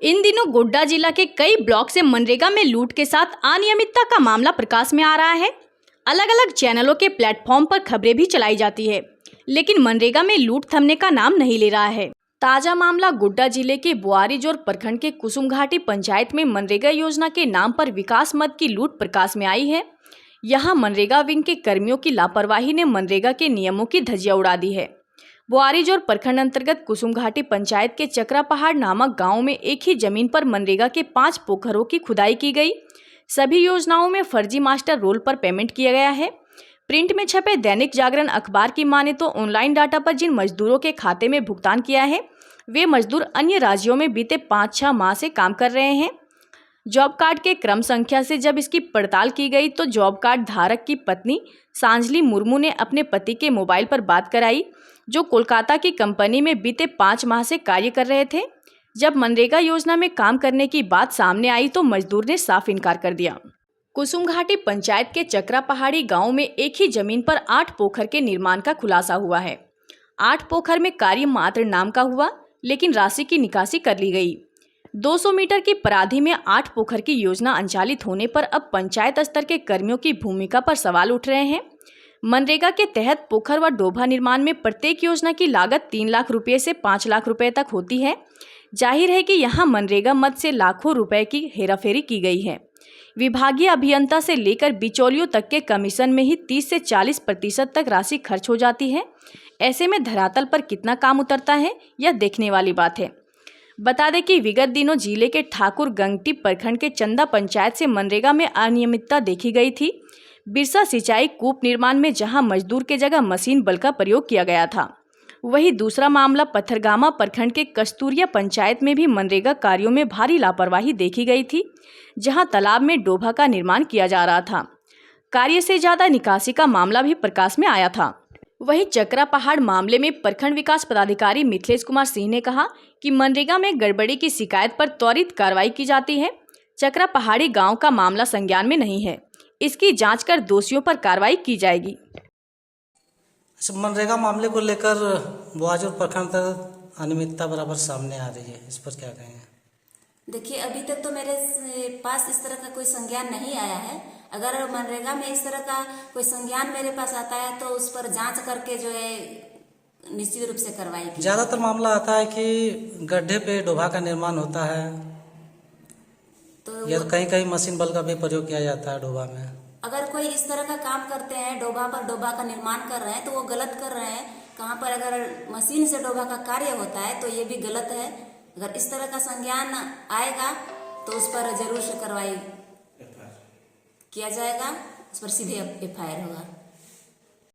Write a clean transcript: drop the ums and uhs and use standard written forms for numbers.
इन दिनों गोड्डा जिला के कई ब्लॉक से मनरेगा में लूट के साथ अनियमितता का मामला प्रकाश में आ रहा है। अलग अलग चैनलों के प्लेटफॉर्म पर खबरें भी चलाई जाती है, लेकिन मनरेगा में लूट थमने का नाम नहीं ले रहा है। ताजा मामला गोड्डा जिले के बुआरीजोर प्रखंड के कुसुमघाटी पंचायत में मनरेगा योजना के नाम पर विकास मद की लूट प्रकाश में आई है। यहाँ मनरेगा विंग के कर्मियों की लापरवाही ने मनरेगा के नियमों की धज्जियां उड़ा दी है। बुआरीजोर प्रखंड अंतर्गत कुसुमघाटी पंचायत के चक्रा पहाड़ नामक गांव में एक ही जमीन पर मनरेगा के 5 पोखरों की खुदाई की गई। सभी योजनाओं में फर्जी मास्टर रोल पर पेमेंट किया गया है। प्रिंट में छपे दैनिक जागरण अखबार की माने तो ऑनलाइन डाटा पर जिन मजदूरों के खाते में भुगतान किया है, वे मजदूर अन्य राज्यों में बीते 5-6 माह से काम कर रहे हैं। जॉब कार्ड के क्रम संख्या से जब इसकी पड़ताल की गई तो जॉब कार्ड धारक की पत्नी सांजलि मुर्मू ने अपने पति के मोबाइल पर बात कराई, जो कोलकाता की कंपनी में बीते 5 माह से कार्य कर रहे थे। जब मनरेगा योजना में काम करने की बात सामने आई तो मजदूर ने साफ इनकार कर दिया। कुसुमघाटी पंचायत के चक्रा पहाड़ी गांव में एक ही जमीन पर 8 पोखर के निर्माण का खुलासा हुआ है। 8 पोखर में कार्य मात्र नाम का हुआ, लेकिन राशि की निकासी कर ली गई। 200 मीटर की पराधी में 8 पोखर की योजना अंचालित होने पर अब पंचायत स्तर के कर्मियों की भूमिका पर सवाल उठ रहे हैं। मनरेगा के तहत पोखर व डोभा निर्माण में प्रत्येक योजना की लागत 3 लाख रुपये से 5 लाख रुपये तक होती है। जाहिर है कि यहाँ मनरेगा मद से लाखों रुपए की हेराफेरी की गई है। विभागीय अभियंता से लेकर बिचौलियों तक के कमीशन में ही 30 से 40% तक राशि खर्च हो जाती है। ऐसे में धरातल पर कितना काम उतरता है, यह देखने वाली बात है। बता दें कि विगत दिनों जिले के ठाकुर गंगटी प्रखंड के चंदा पंचायत से मनरेगा में अनियमितता देखी गई थी। बिरसा सिंचाई कूप निर्माण में जहां मजदूर के जगह मशीन बल का प्रयोग किया गया था, वहीं दूसरा मामला पत्थरगामा प्रखंड के कस्तूरिया पंचायत में भी मनरेगा कार्यों में भारी लापरवाही देखी गई थी, जहां तालाब में डोभा का निर्माण किया जा रहा था। कार्य से ज्यादा निकासी का मामला भी प्रकाश में आया था। वहीं चक्रा पहाड़ मामले में प्रखंड विकास पदाधिकारी मिथिलेश कुमार सिंह ने कहा कि मनरेगा में गड़बड़ी की शिकायत पर त्वरित कार्रवाई की जाती है। चक्रा पहाड़ी गांव का मामला संज्ञान में नहीं है, इसकी जांच कर दोषियों पर कार्रवाई की जाएगी। मनरेगा मामले को लेकर बुआरीजोर प्रखंड तक अनियमितता बराबर सामने आ रही है, इस पर क्या कहेंगे? देखिए, अभी तक तो मेरे पास इस तरह का कोई संज्ञान नहीं आया है। अगर मनरेगा में इस तरह का कोई संज्ञान मेरे पास आता है तो उस पर जांच करके जो है निश्चित रूप से कार्रवाई की। ज्यादातर मामला आता है कि गड्ढे पे डोभा का निर्माण होता है, तो या कहीं कहीं मशीन बल का भी प्रयोग किया जाता है डोभा में। अगर कोई इस तरह का काम करते हैं, डोभा पर डोभा का निर्माण कर रहे हैं, तो वो गलत कर रहे हैं। कहाँ पर अगर मशीन से डोभा का कार्य होता है तो ये भी गलत है। अगर इस तरह का संज्ञान आएगा तो उस पर जरूर से कार्रवाई किया जाएगा, उस पर सीधे FIR होगा।